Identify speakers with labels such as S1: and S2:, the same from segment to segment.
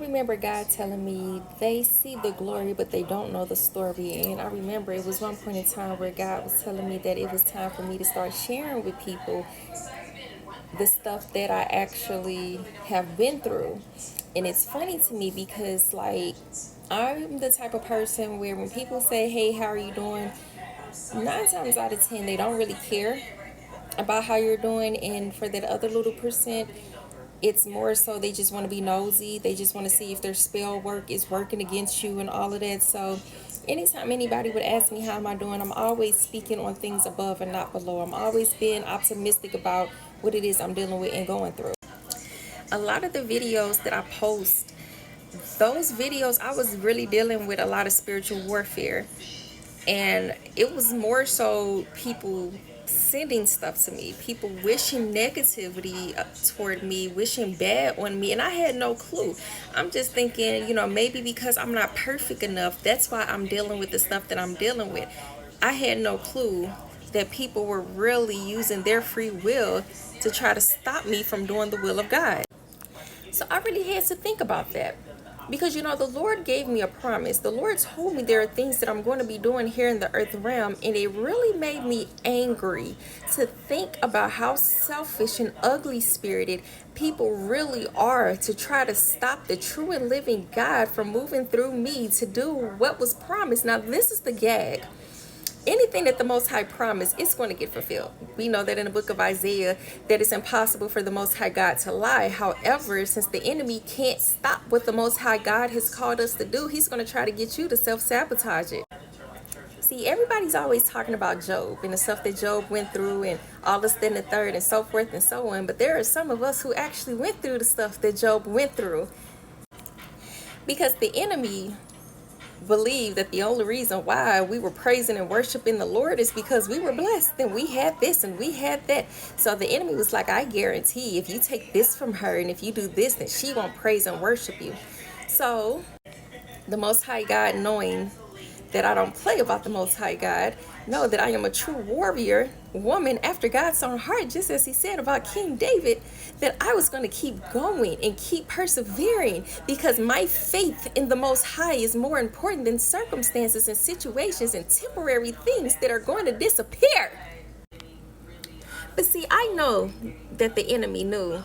S1: remember God telling me they see the glory, but they don't know the story. And I remember it was one point in time where God was telling me that it was time for me to start sharing with people the stuff that I actually have been through. And it's funny to me because, like, I'm the type of person where when people say, hey, how are you doing? 9 times out of 10, they don't really care about how you're doing. And for that other little percent, it's more so they just want to be nosy. They just want to see if their spell work is working against you and all of that. So anytime anybody would ask me how am I doing, I'm always speaking on things above and not below. I'm always being optimistic about what it is I'm dealing with and going through. A lot of the videos that I post, those videos, I was really dealing with a lot of spiritual warfare. And it was more so people sending stuff to me, people wishing negativity toward me, wishing bad on me, and I had no clue. I'm just thinking, maybe because I'm not perfect enough, that's why I'm dealing with the stuff that I'm dealing with. I had no clue that people were really using their free will to try to stop me from doing the will of God. So I really had to think about that. Because, the Lord gave me a promise. The Lord told me there are things that I'm going to be doing here in the earth realm. And it really made me angry to think about how selfish and ugly spirited people really are to try to stop the true and living God from moving through me to do what was promised. Now, this is the gag. Anything that the Most High promised, it's going to get fulfilled. We know that in the book of Isaiah that it's impossible for the Most High God to lie. However, since the enemy can't stop what the Most High God has called us to do, he's going to try to get you to self-sabotage it. See, everybody's always talking about Job and the stuff that Job went through and all this, then the third, and so forth and so on. But there are some of us who actually went through the stuff that Job went through because the enemy believe that the only reason why we were praising and worshiping the Lord is because we were blessed and we had this and we had that. So the enemy was like, I guarantee if you take this from her and if you do this, then she won't praise and worship you. So the Most High God, knowing that I don't play about the Most High God, know that I am a true warrior woman after God's own heart, just as he said about King David, that I was going to keep going and keep persevering because my faith in the Most High is more important than circumstances and situations and temporary things that are going to disappear. But see, I know that the enemy knew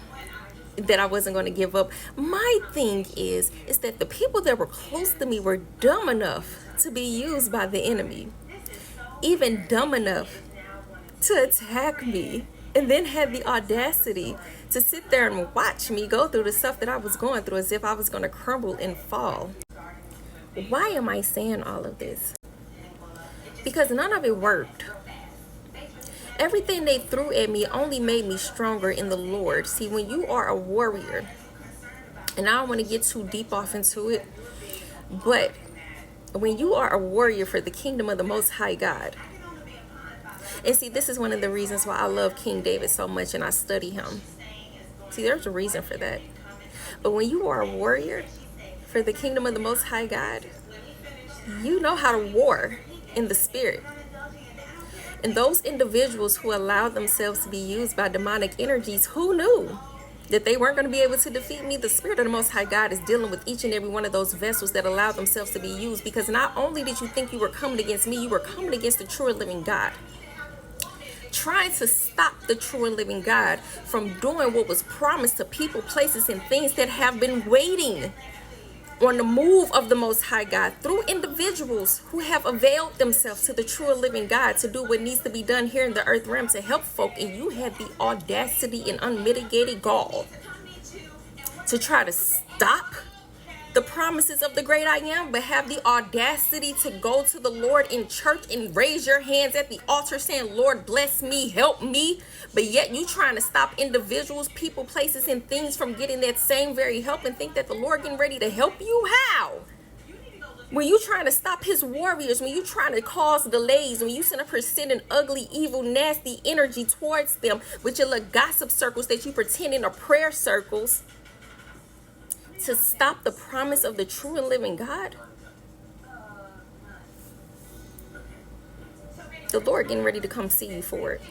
S1: that I wasn't going to give up. My thing is that the people that were close to me were dumb enough to be used by the enemy, even dumb enough to attack me, and then had the audacity to sit there and watch me go through the stuff that I was going through as if I was going to crumble and fall. Why am I saying all of this? Because none of it worked. Everything they threw at me only made me stronger in the Lord. See, when you are a warrior, and I don't want to get too deep off into it, but when you are a warrior for the kingdom of the Most High God, and see, this is one of the reasons why I love King David so much and I study him. See, there's a reason for that. But when you are a warrior for the kingdom of the Most High God, you know how to war in the spirit. And those individuals who allow themselves to be used by demonic energies, who knew that they weren't going to be able to defeat me? The Spirit of the Most High God is dealing with each and every one of those vessels that allow themselves to be used, because not only did you think you were coming against me, you were coming against the true and living God, trying to stop the true and living God from doing what was promised to people, places, and things that have been waiting on the move of the Most High God through individuals who have availed themselves to the true and living God to do what needs to be done here in the earth realm to help folk. And you had the audacity and unmitigated gall to try to stop the promises of the great I am, but have the audacity to go to the Lord in church and raise your hands at the altar saying, Lord, bless me, help me. But yet you trying to stop individuals, people, places, and things from getting that same very help and think that the Lord getting ready to help you? How? When you trying to stop his warriors, when you trying to cause delays, when you send up here sending ugly, evil, nasty energy towards them with your little gossip circles that you pretend in are prayer circles, to stop the promise of the true and living God, the Lord getting ready to come see you for it.